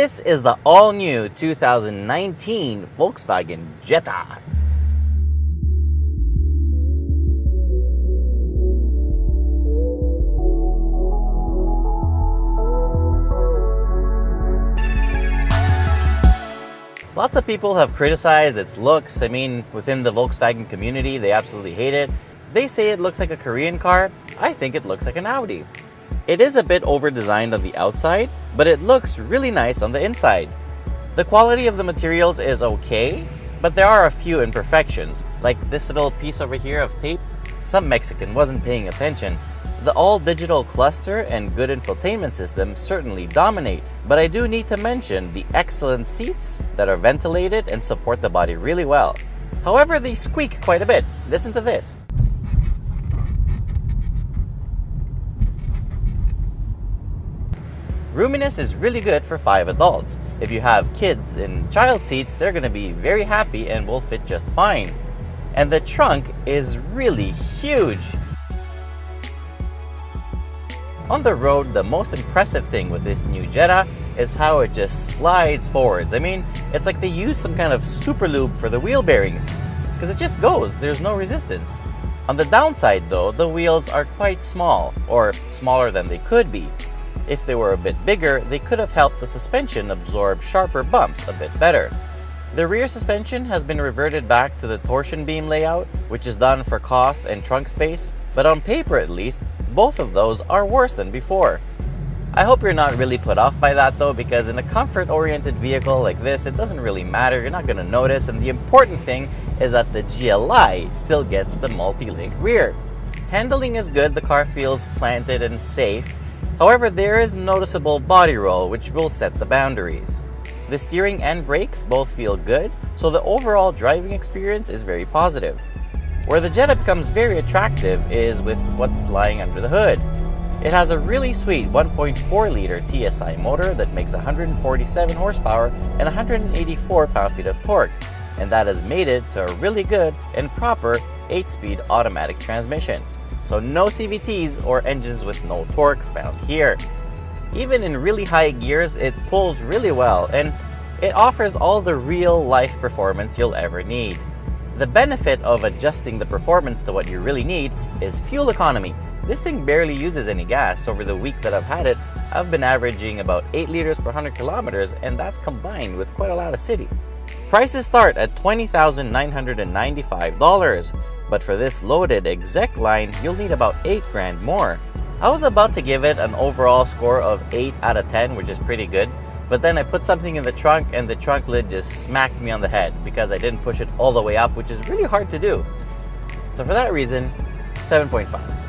This is the all-new 2019 Volkswagen Jetta. Lots of people have criticized its looks. I mean, within the Volkswagen community, they absolutely hate it. They say it looks like a Korean car. I think it looks like an Audi. It is a bit over-designed on the outside, but it looks really nice on the inside. The quality of the materials is okay, but there are a few imperfections, like this little piece over here of tape. Some Mexican wasn't paying attention. The all-digital cluster and good infotainment system certainly dominate, but I do need to mention the excellent seats that are ventilated and support the body really well. However, they squeak quite a bit. Listen to this. Roominess is really good for 5 adults. If you have kids in child seats, they're going to be very happy and will fit just fine. And the trunk is really huge. On the road, the most impressive thing with this new Jetta is how it just slides forwards. I mean, it's like they use some kind of super lube for the wheel bearings, because it just goes, there's no resistance. On the downside though, the wheels are quite small, or smaller than they could be. If they were a bit bigger, they could have helped the suspension absorb sharper bumps a bit better. The rear suspension has been reverted back to the torsion beam layout, which is done for cost and trunk space, but on paper at least, both of those are worse than before. I hope you're not really put off by that though, because in a comfort-oriented vehicle like this, it doesn't really matter, you're not going to notice, and the important thing is that the GLI still gets the multi-link rear. Handling is good, the car feels planted and safe. However, there is noticeable body roll which will set the boundaries. The steering and brakes both feel good, so the overall driving experience is very positive. Where the Jetta becomes very attractive is with what's lying under the hood. It has a really sweet 1.4-liter TSI motor that makes 147 horsepower and 184 pound-feet of torque, and that has made it to a really good and proper 8-speed automatic transmission. So no CVTs or engines with no torque found here. Even in really high gears, it pulls really well, and it offers all the real-life performance you'll ever need. The benefit of adjusting the performance to what you really need is fuel economy. This thing barely uses any gas. Over the week that I've had it, I've been averaging about 8 liters per 100 kilometers, and that's combined with quite a lot of city. Prices start at $20,995, but for this loaded Execline, you'll need about $8,000 more. I was about to give it an overall score of 8 out of 10, which is pretty good, but then I put something in the trunk and the trunk lid just smacked me on the head because I didn't push it all the way up, which is really hard to do. So for that reason, 7.5.